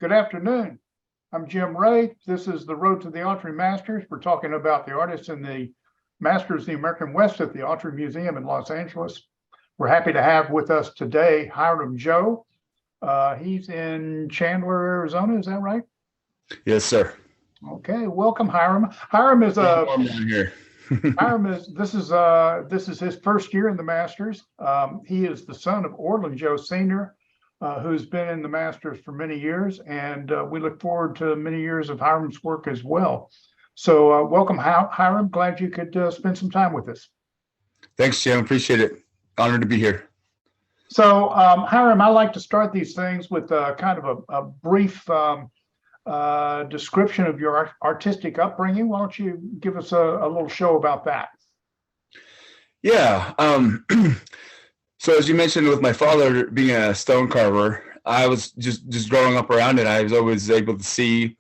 Good afternoon. I'm Jim Ray. This is the Road to the Autry Masters. We're talking about the artists in the Masters, the American West at the Autry Museum in Los Angeles. We're happy to have with us today Hyrum Joe. He's in Chandler, Arizona. Is that right? Yes, sir. Okay, welcome, Hyrum. Hyrum is here. This is his first year in the Masters. He is the son of Autry Joe Sr., who's been in the Masters for many years, and we look forward to many years of Hyrum's work as well. So welcome, Hyrum. Glad you could spend some time with us. Thanks, Jim. Appreciate it. Honored to be here. So Hyrum, I like to start these things with kind of a brief description of your artistic upbringing. Why don't you give us a little show about that? Yeah. So as you mentioned, with my father being a stone carver, I was just growing up around it. I was always able to see,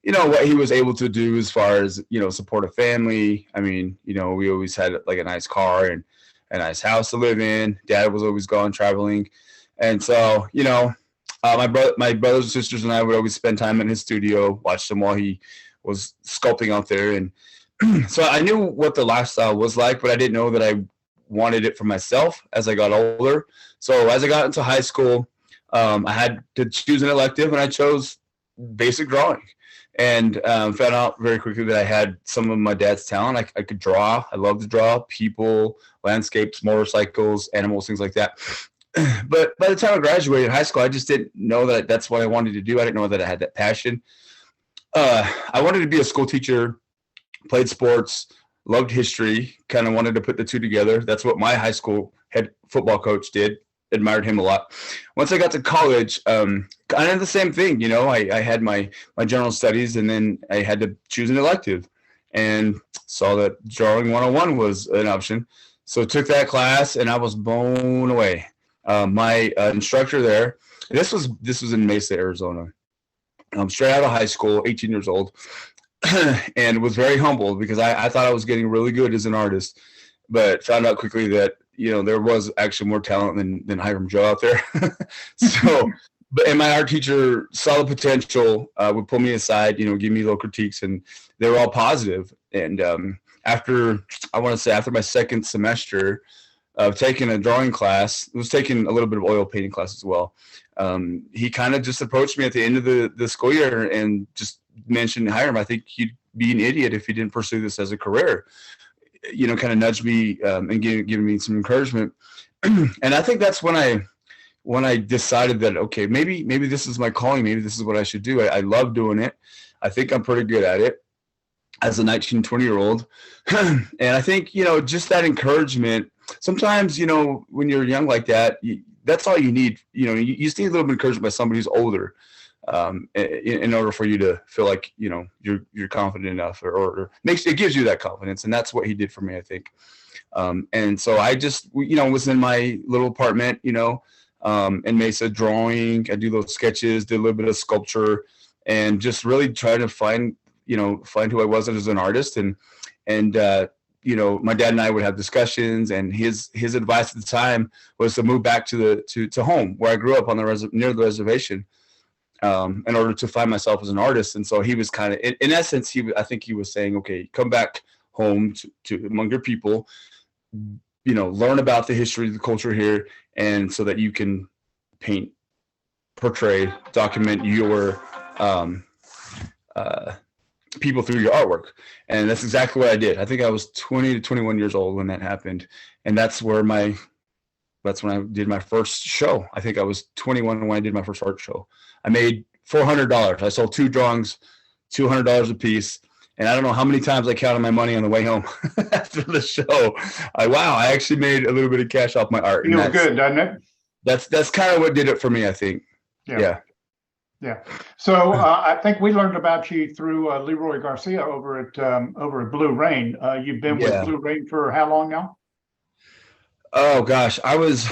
what he was able to do as far as, support a family. I mean, we always had like a nice car and a nice house to live in. Dad was always gone traveling. And so, my brothers and sisters and I would always spend time in his studio, watch him while he was sculpting out there. And so I knew what the lifestyle was like, but I didn't know that I wanted it for myself as I got older. So as I got into high school, I had to choose an elective, and I chose basic drawing, and found out very quickly that I had some of my dad's talent. I could draw. I love to draw people, landscapes, motorcycles, animals, things like that. But by the time I graduated high school, I just didn't know that that's what I wanted to do. I didn't know that I had that passion. I wanted to be a school teacher, played sports, loved history, kind of wanted to put the two together. That's what my high school head football coach did. Admired him a lot. Once I got to college, kind of the same thing. I had my general studies, and then I had to choose an elective, and saw that drawing 101 was an option. So I took that class, and I was blown away. My instructor there, this was in Mesa, Arizona. Straight out of high school, 18 years old. And was very humbled because I thought I was getting really good as an artist, but found out quickly that, there was actually more talent than Hyrum Joe out there. And my art teacher saw the potential, would pull me aside, give me little critiques, and they were all positive. And after my second semester of taking a drawing class, I was taking a little bit of oil painting class as well. He kind of just approached me at the end of the school year and just mentioned, Hyrum, I think you'd be an idiot if you didn't pursue this as a career. Kind of nudged me and giving me some encouragement. And I think that's when I decided that, okay, maybe this is my calling. Maybe this is what I should do. I love doing it. I think I'm pretty good at it as a 19, 20-year-old. And I think, just that encouragement, sometimes, when you're young like that, that's all you need. You just need a little bit of encouragement by somebody who's older. In order for you to feel like you're confident enough, or it gives you that confidence, and that's what he did for me, I think. And so I just was in my little apartment, in Mesa, drawing. I do those sketches, did a little bit of sculpture, and just really try to find who I was as an artist. And my dad and I would have discussions, and his advice at the time was to move back to home where I grew up near the reservation. In order to find myself as an artist. And so he was kind of, in essence, I think he was saying, okay, come back home to among your people, learn about the history, the culture here, and so that you can paint, portray, document your people through your artwork. And that's exactly what I did. I think I was 20 to 21 years old when that happened. And that's when I did my first show. I think I was 21 when I did my first art show. I made $400. I sold 2 drawings, $200 a piece. And I don't know how many times I counted my money on the way home after the show. I actually made a little bit of cash off my art. Feels good, doesn't it? That's kind of what did it for me, I think. Yeah. So I think we learned about you through Leroy Garcia over at Blue Rain. You've been with Blue Rain for how long now? Oh gosh, I was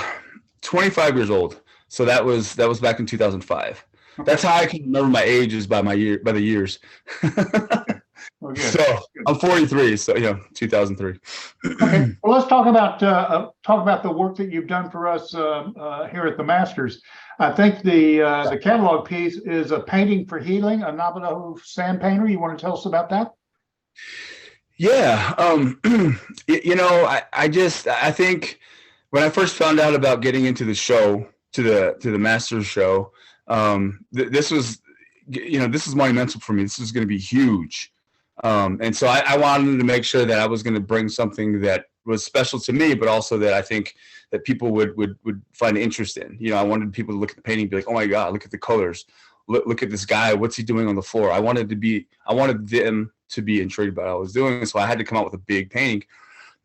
25 years old. So that was back in 2005. Okay. That's how I can remember my age, is by the years. Well, good. So I'm 43, so 2003. Okay, well, let's talk about the work that you've done for us here at the Masters. I think the catalog piece is a painting for healing, a Navajo sand painter. You want to tell us about that? Yeah, I think when I first found out about getting into the show, to the Masters show, this was monumental for me. This was going to be huge. And so I wanted to make sure that I was going to bring something that was special to me, but also that I think that people would find interest in. I wanted people to look at the painting and be like, oh my God, look at the colors. Look at this guy. What's he doing on the floor? I wanted them to be intrigued by what I was doing. So I had to come out with a big painting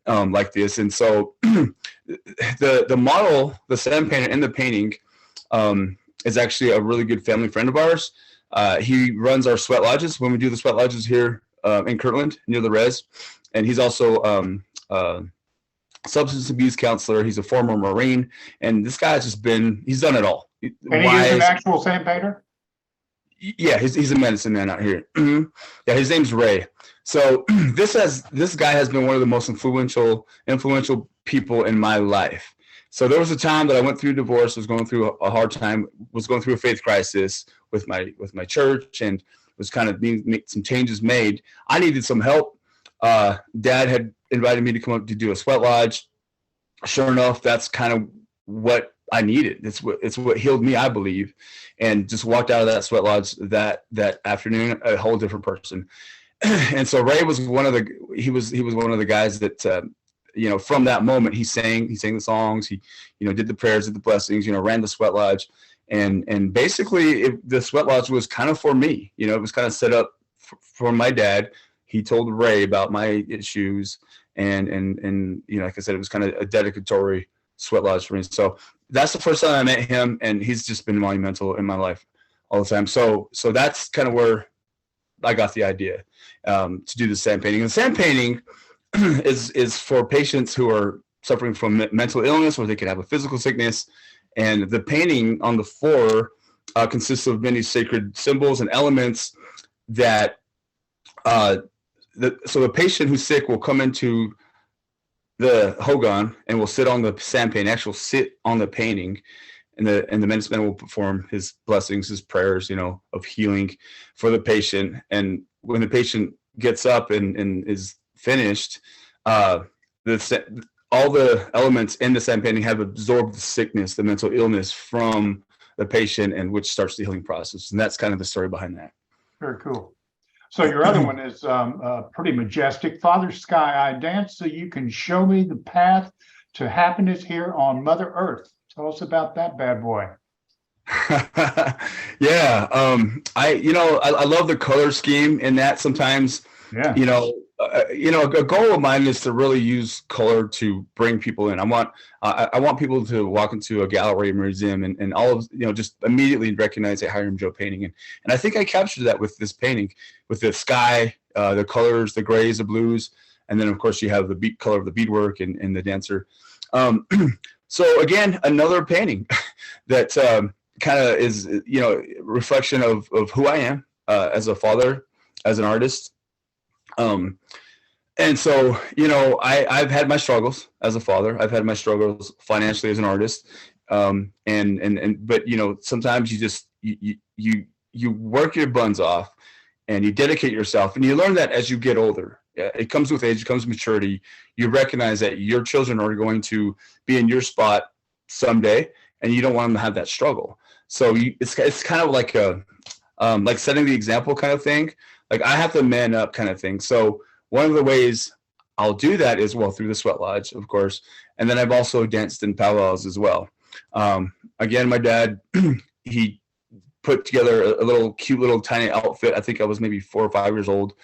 like this. And so the model, the sand painter in the painting is actually a really good family friend of ours. He runs our sweat lodges when we do the sweat lodges here in Kirtland near the res. And he's also substance abuse counselor. He's a former Marine. And this guy's he's done it all. And he's an actual sand painter? Yeah, he's a medicine man out here. Yeah, his name's Ray. So this guy has been one of the most influential people in my life. So there was a time that I went through divorce, was going through a hard time, was going through a faith crisis with my church, and was kind of being some changes made. I needed some help. Dad had invited me to come up to do a sweat lodge. Sure enough, that's kind of what I needed. It's what healed me, I believe. And just walked out of that sweat lodge that afternoon a whole different person. And so Ray was one of the guys that from that moment he sang the songs, he did the prayers, did the blessings, ran the sweat lodge, and basically the sweat lodge was kind of for me. It was kind of set up for my dad. He told Ray about my issues, and like I said, it was kind of a dedicatory sweat lodge for me. So that's the first time I met him, and he's just been monumental in my life all the time. So that's kind of where I got the idea to do the sand painting. And sand painting is for patients who are suffering from mental illness, or they could have a physical sickness. And the painting on the floor consists of many sacred symbols and elements that so the patient who's sick will come into the Hogan and will sit on the sand painting, sit on the painting, and the medicine man will perform his blessings, his prayers, of healing for the patient. And when the patient gets up and is finished, all the elements in the sand painting have absorbed the sickness, the mental illness from the patient, and which starts the healing process. And that's kind of the story behind that. Very cool. So your other one is pretty majestic. Father Sky, I dance so you can show me the path to happiness here on Mother Earth. Tell us about that bad boy. Yeah. I love the color scheme in that. Sometimes, yeah. A goal of mine is to really use color to bring people in. I want people to walk into a gallery, museum, and all of, just immediately recognize a Hyrum Joe painting. And I think I captured that with this painting, with the sky, the colors, the grays, the blues. And then of course you have the color of the beadwork and the dancer. So again, another painting that kind of is, reflection of who I am as a father, as an artist. And so, I've had my struggles as a father. I've had my struggles financially as an artist. But sometimes you just, you work your buns off and you dedicate yourself, and you learn that as you get older. It comes with age, it comes with maturity. You recognize that your children are going to be in your spot someday, and you don't want them to have that struggle. So it's kind of like like setting the example kind of thing. Like I have to man up kind of thing. So one of the ways I'll do that is, through the sweat lodge, of course. And then I've also danced in powwows as well. Again, my dad, he put together a cute little tiny outfit. I think I was maybe 4 or 5 years old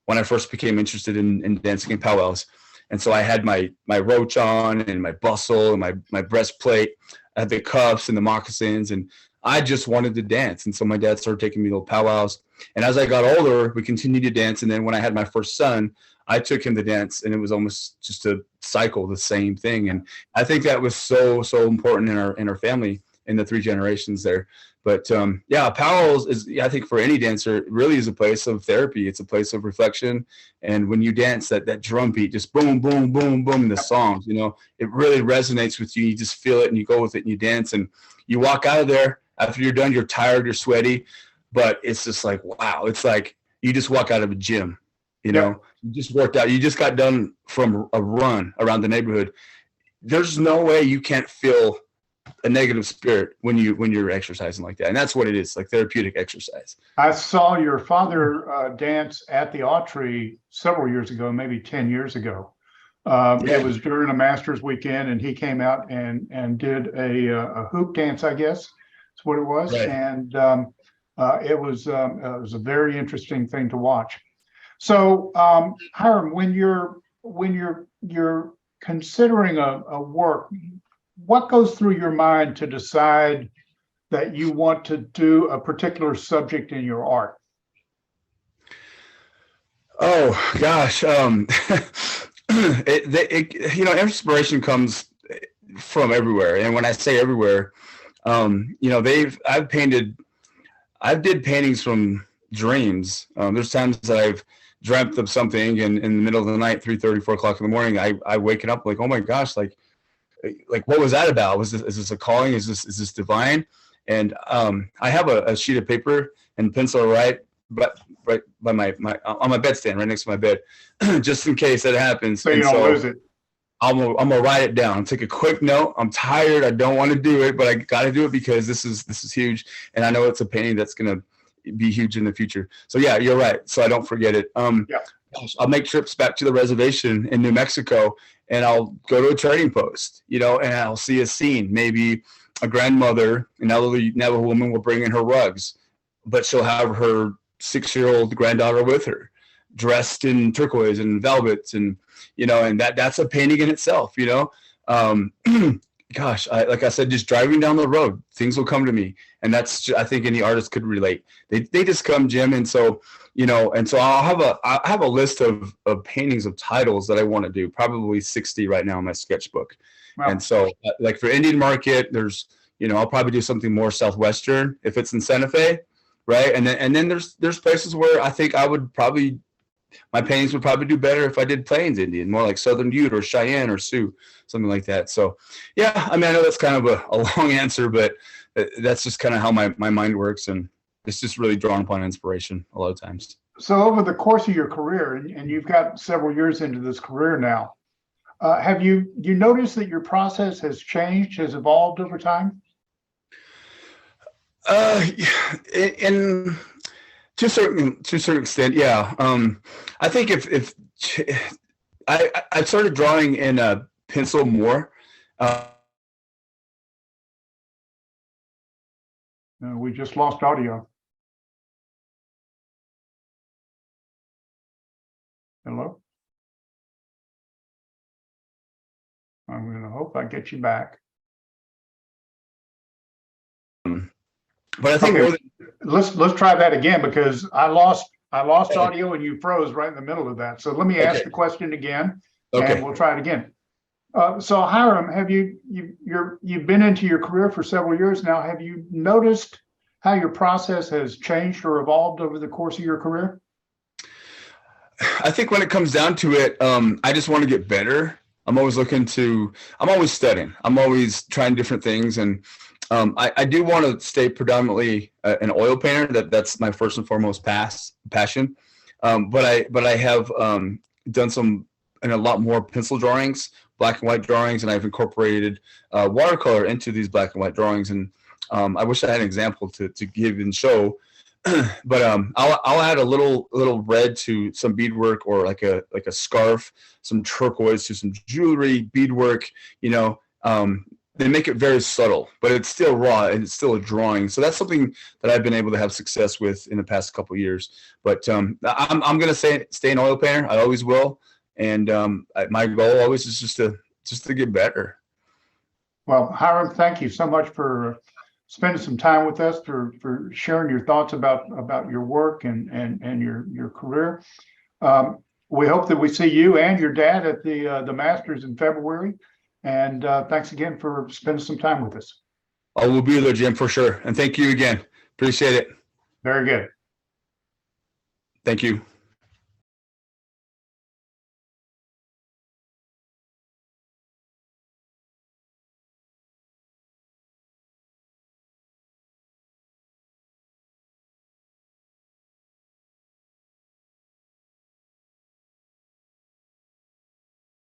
when I first became interested in dancing in powwows. And so I had my roach on and my bustle and my breastplate. I had the cuffs and the moccasins, and I just wanted to dance. And so my dad started taking me to powwows. And as I got older, we continued to dance. And then when I had my first son, I took him to dance, and it was almost just a cycle, the same thing. And I think that was so important in our family. in the 3 generations there. But yeah, Powell's is, I think for any dancer, it really is a place of therapy. It's a place of reflection. And when you dance, that drum beat, just boom, boom, boom, boom, the songs, it really resonates with you. You just feel it and you go with it and you dance and you walk out of there. After you're done, you're tired, you're sweaty, but it's just like, wow. It's like you just walk out of a gym, you just worked out. You just got done from a run around the neighborhood. There's no way you can't feel a negative spirit when you're exercising like that. And that's what it is, like therapeutic exercise. I saw your father dance at the Autry several years ago, maybe 10 years ago. It was during a Masters weekend, and he came out and did a hoop dance, I guess that's what it was. Right. And it was a very interesting thing to watch. So Hyrum, when you're considering a work, what goes through your mind to decide that you want to do a particular subject in your art? Oh gosh, inspiration comes from everywhere, and when I say everywhere, I did paintings from dreams. There's times that I've dreamt of something, and in the middle of the night, 3:30, 4 o'clock in the morning, I waking up like, oh my gosh, like what was that about? Is this a calling? Is this divine? And I have a sheet of paper and pencil right by my on my bedstand, right next to my bed, just in case that happens. So you don't lose it. I'm gonna write it down. Take a quick note. I'm tired. I don't want to do it, but I got to do it because this is huge, and I know it's a painting that's gonna be huge in the future. So yeah, you're right. So I don't forget it. I'll make trips back to the reservation in New Mexico, and I'll go to a trading post, and I'll see a scene. Maybe a grandmother, an elderly Navajo woman, will bring in her rugs, but she'll have her 6-year-old granddaughter with her, dressed in turquoise and velvets, and and that's a painting in itself. Gosh, like I said, just driving down the road, things will come to me, and that's I think any artist could relate. They just come, Jim, and so I have a list of paintings of titles that I want to do, probably 60 right now in my sketchbook. Wow. And so like for Indian market, there's I'll probably do something more southwestern if it's in Santa Fe, right? And then there's places where I think my paintings would probably do better if I did Plains Indian, more like Southern Ute or Cheyenne or Sioux, something like that. So yeah, I mean, I know that's kind of a long answer, but that's just kind of how my mind works, and it's just really drawn upon inspiration a lot of times. So over the course of your career, and you've got several years into this career now, have you noticed that your process has changed, has evolved over time? To a certain extent, yeah. I think if I started drawing in a pencil more. We just lost audio. Hello? I'm going to hope I get you back. But I think okay. Let's try that again, because I lost audio and you froze right in the middle of that. So let me ask the question again, and we'll try it again. So Hyrum, have you've been into your career for several years now. Have you noticed how your process has changed or evolved over the course of your career? I think when it comes down to it, I just want to get better. I'm always studying. I'm always trying different things, and I do want to stay predominantly an oil painter. That's my first and foremost passion. But I have done some and a lot more pencil drawings, black and white drawings, and I've incorporated watercolor into these black and white drawings. And I wish I had an example to give and show. But I'll add a little red to some beadwork, or like a scarf, some turquoise to some jewelry, beadwork. They make it very subtle, but it's still raw and it's still a drawing. So that's something that I've been able to have success with in the past couple of years. But I'm going to stay an oil painter. I always will, and my goal always is just to get better. Well, Hyrum, thank you so much for spending some time with us, for sharing your thoughts about your work and your career. We hope that we see you and your dad at the Masters in February. And thanks again for spending some time with us. I will be there, Jim, for sure. And thank you again. Appreciate it. Very good. Thank you.